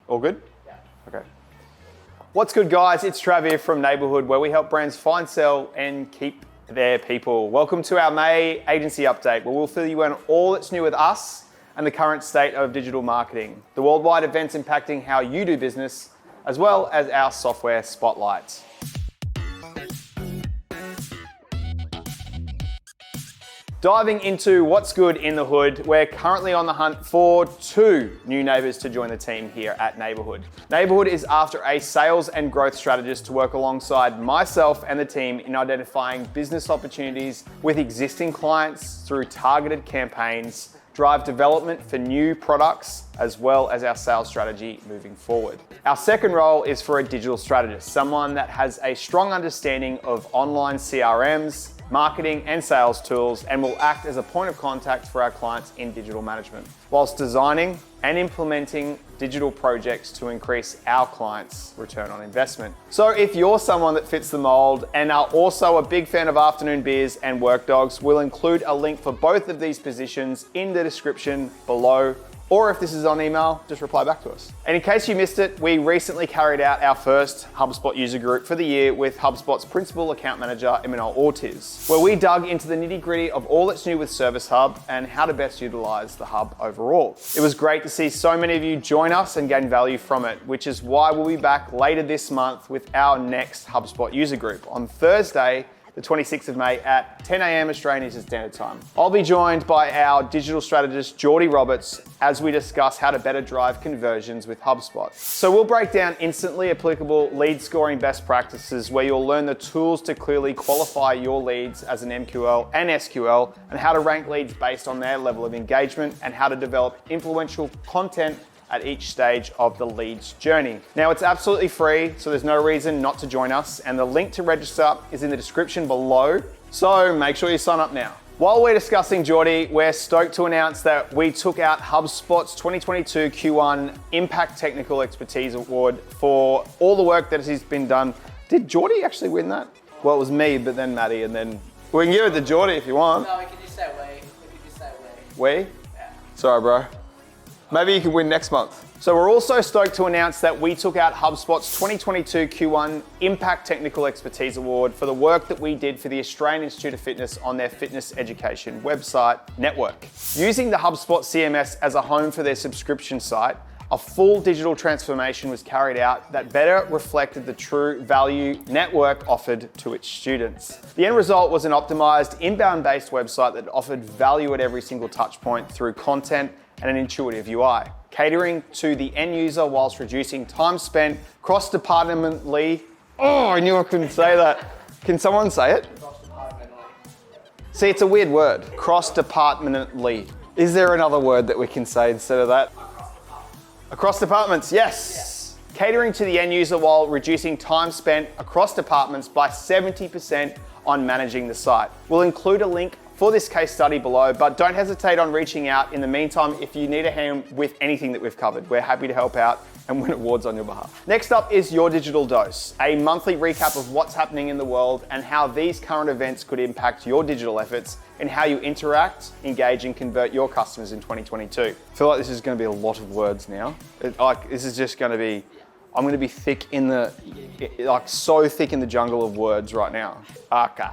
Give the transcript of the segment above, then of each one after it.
All good? Yeah. Okay. What's good, guys? It's Trav here from Neighbourhood, where we help brands find, sell, and keep their people. Welcome to our May agency update, where we'll fill you in on all that's new with us and the current state of digital marketing, the worldwide events impacting how you do business, as well as our software spotlights. Diving into what's good in the hood, we're currently on the hunt for 2 new neighbours to join the team here at Neighbourhood. Neighbourhood is after a sales and growth strategist to work alongside myself and the team in identifying business opportunities with existing clients through targeted campaigns, drive development for new products, as well as our sales strategy moving forward. Our second role is for a digital strategist, someone that has a strong understanding of online CRMs, marketing and sales tools, and will act as a point of contact for our clients in digital management, whilst designing and implementing digital projects to increase our clients' return on investment. So if you're someone that fits the mold and are also a big fan of afternoon beers and work dogs, we'll include a link for both of these positions in the description below. Or if this is on email, just reply back to us. And in case you missed it, we recently carried out our first HubSpot user group for the year with HubSpot's Principal Account Manager, Imanol Ortiz, where we dug into the nitty-gritty of all that's new with Service Hub and how to best utilize the hub overall. It was great to see so many of you join us and gain value from it, which is why we'll be back later this month with our next HubSpot user group on Thursday, the 26th of May at 10 a.m. Australian Eastern Standard Time. I'll be joined by our digital strategist, Geordie as we discuss how to better drive conversions with HubSpot. So we'll break down instantly applicable lead scoring best practices where you'll learn the tools to clearly qualify your leads as an MQL and SQL, and how to rank leads based on their level of engagement, and how to develop influential content at each stage of the lead's journey. Now, it's absolutely free, so there's no reason not to join us, and the link to register is in the description below, so make sure you sign up now. While we're discussing Geordie, we're stoked to announce that we took out HubSpot's 2022 Q1 Impact Technical Expertise Award for all the work that has been done. Did Geordie actually win that? Well, it was me, but then Maddie, and then we can give it to Geordie if you want. No, we can just say we. We? Yeah. Sorry, bro. Maybe you can win next month. So we're also stoked to announce that we took out HubSpot's 2022 Q1 Impact Technical Expertise Award for the work that we did for the Australian Institute of Fitness on their fitness education website network. Using the HubSpot CMS as a home for their subscription site, a full digital transformation was carried out that better reflected the true value network offered to its students. The end result was an optimized, inbound-based website that offered value at every single touch point through content and an intuitive UI, catering to the end user whilst reducing time spent cross-departmentally. Oh, I knew I couldn't say that. Can someone say it? See, it's a weird word, cross-departmentally. Is there another word that we can say instead of that? Across departments, yes. Yeah. Catering to the end user while reducing time spent across departments by 70% on managing the site. We'll include a link for this case study below, but don't hesitate on reaching out in the meantime if you need a hand with anything that we've covered. We're happy to help out and win awards on your behalf. Next up is Your Digital Dose, a monthly recap of what's happening in the world and how these current events could impact your digital efforts and how you interact, engage, and convert your customers in 2022. I feel like this is going to be a lot of words now. This is just going to be, I'm going to be thick in the, so thick in the jungle of words right now. Okay.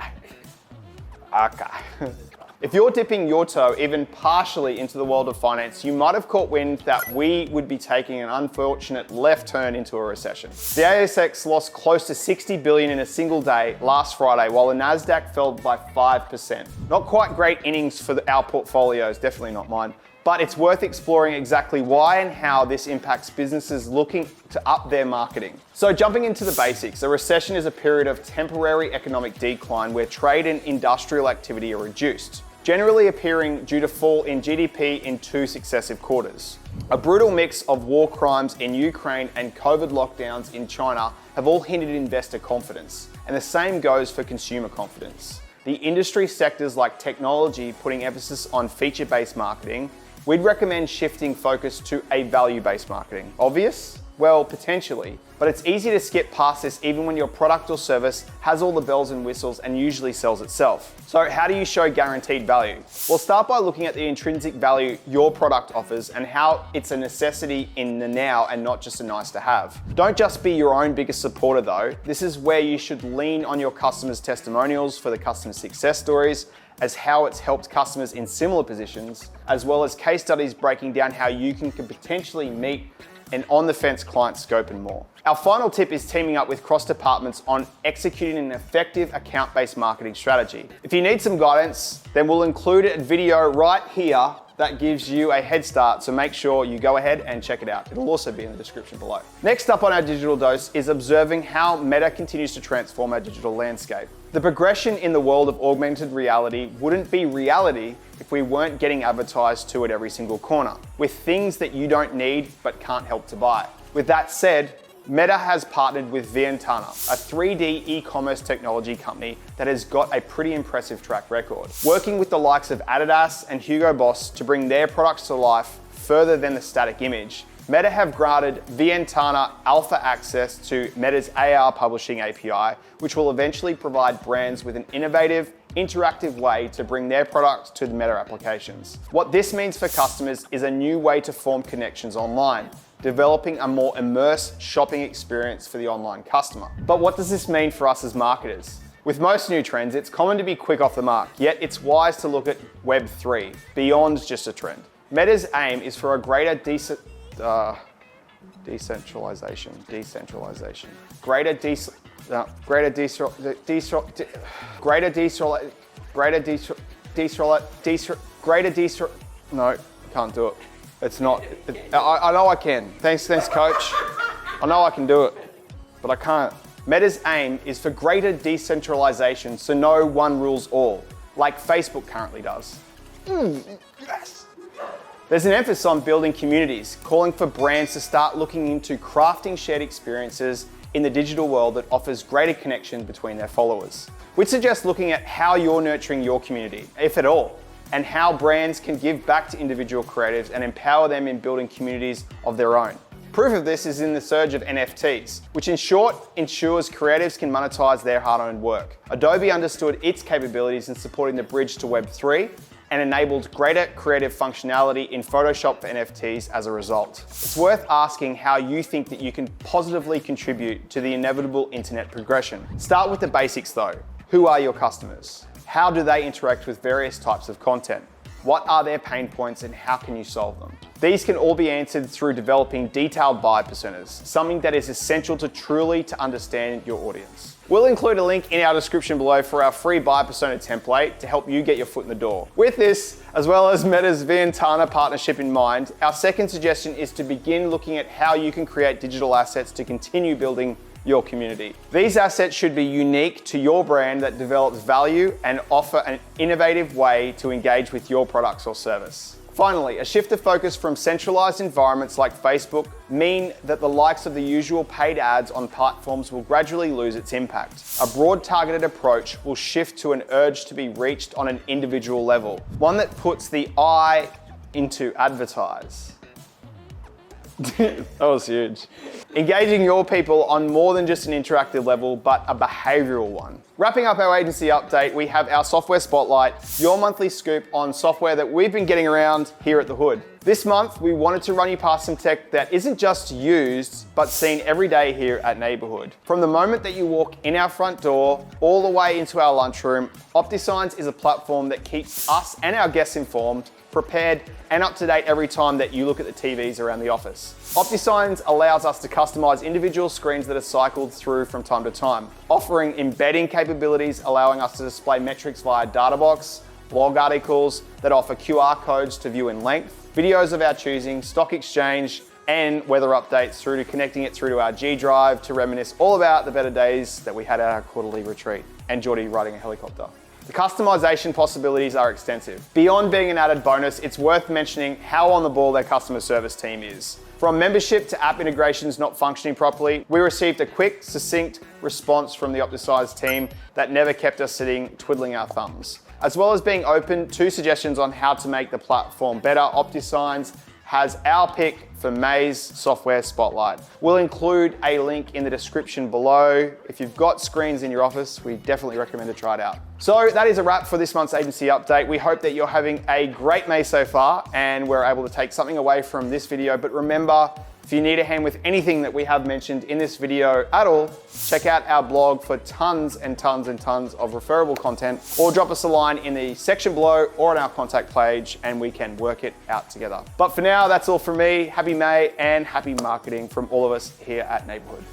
If you're dipping your toe even partially into the world of finance, you might have caught wind that we would be taking an unfortunate left turn into a recession. The ASX lost close to 60 billion in a single day last Friday, while the Nasdaq fell by 5%. Not quite great innings for our portfolios, definitely not mine, but it's worth exploring exactly why and how this impacts businesses looking to up their marketing. So jumping into the basics, a recession is a period of temporary economic decline where trade and industrial activity are reduced, generally appearing due to fall in GDP in 2 successive quarters. A brutal mix of war crimes in Ukraine and COVID lockdowns in China have all hindered investor confidence, and the same goes for consumer confidence. The industry sectors like technology putting emphasis on feature-based marketing, we'd recommend shifting focus to a value-based marketing. Obvious? Well, potentially, but it's easy to skip past this even when your product or service has all the bells and whistles and usually sells itself. So how do you show guaranteed value? Well, start by looking at the intrinsic value your product offers and how it's a necessity in the now and not just a nice to have. Don't just be your own biggest supporter though. This is where you should lean on your customers' testimonials for the customer success stories, as how it's helped customers in similar positions, as well as case studies breaking down how you can potentially meet an on-the-fence client scope and more. Our final tip is teaming up with cross-departments on executing an effective account-based marketing strategy. If you need some guidance, then we'll include a video right here that gives you a head start, so make sure you go ahead and check it out. It'll also be in the description below. Next up on our digital dose is observing how Meta continues to transform our digital landscape. The progression in the world of augmented reality wouldn't be reality if we weren't getting advertised to at every single corner, with things that you don't need but can't help to buy. With that said, Meta has partnered with Ventana, a 3D e-commerce technology company that has got a pretty impressive track record, working with the likes of Adidas and Hugo Boss to bring their products to life further than the static image. Meta have granted Ventana alpha access to Meta's AR publishing API, which will eventually provide brands with an innovative, interactive way to bring their products to the Meta applications. What this means for customers is a new way to form connections online, developing a more immersed shopping experience for the online customer. But what does this mean for us as marketers? With most new trends, it's common to be quick off the mark, yet it's wise to look at Web 3, beyond just a trend. Meta's aim is for a greater decentralization. No, can't do it. It's not. I know I can. Thanks, coach. I know I can do it, but I can't. Meta's aim is for greater decentralization, so no one rules all, like Facebook currently does. Yes. There's an emphasis on building communities, calling for brands to start looking into crafting shared experiences in the digital world that offers greater connection between their followers. We'd suggest looking at how you're nurturing your community, if at all, and how brands can give back to individual creatives and empower them in building communities of their own. Proof of this is in the surge of NFTs, which in short ensures creatives can monetize their hard-earned work. Adobe understood its capabilities in supporting the bridge to Web 3 and enabled greater creative functionality in Photoshop for NFTs as a result. It's worth asking how you think that you can positively contribute to the inevitable internet progression. Start with the basics though. Who are your customers? How do they interact with various types of content? What are their pain points and how can you solve them? These can all be answered through developing detailed buyer personas, something that is essential to truly understand your audience. We'll include a link in our description below for our free buyer persona template to help you get your foot in the door. With this, as well as Meta's Ventana partnership in mind, our second suggestion is to begin looking at how you can create digital assets to continue building your community. These assets should be unique to your brand that develops value and offer an innovative way to engage with your products or service. Finally, a shift of focus from centralized environments like Facebook mean that the likes of the usual paid ads on platforms will gradually lose its impact. A broad targeted approach will shift to an urge to be reached on an individual level, one that puts the I into advertise. That was huge. Engaging your people on more than just an interactive level, but a behavioral one. Wrapping up our agency update, we have our software spotlight, your monthly scoop on software that we've been getting around here at the Hood. This month, we wanted to run you past some tech that isn't just used, but seen every day here at Neighbourhood. From the moment that you walk in our front door, all the way into our lunchroom, OptiSigns is a platform that keeps us and our guests informed, prepared, and up to date every time that you look at the TVs around the office. OptiSigns allows us to customize individual screens that are cycled through from time to time, offering embedding capabilities, allowing us to display metrics via Databox, blog articles that offer QR codes to view in length, videos of our choosing, stock exchange, and weather updates through to connecting it through to our G Drive to reminisce all about the better days that we had at our quarterly retreat and Geordie riding a helicopter. The customization possibilities are extensive. Beyond being an added bonus, it's worth mentioning how on the ball their customer service team is. From membership to app integrations not functioning properly, we received a quick, succinct response from the OptiSigns team that never kept us sitting twiddling our thumbs. As well as being open to suggestions on how to make the platform better, OptiSigns has our pick for May's software spotlight. We'll include a link in the description below. If you've got screens in your office, we definitely recommend to try it out. So that is a wrap for this month's agency update. We hope that you're having a great May so far and we're able to take something away from this video. But remember, if you need a hand with anything that we have mentioned in this video at all, check out our blog for tons and tons and tons of referable content, or drop us a line in the section below or on our contact page and we can work it out together. But for now, that's all from me. Happy May and happy marketing from all of us here at Neighbourhood.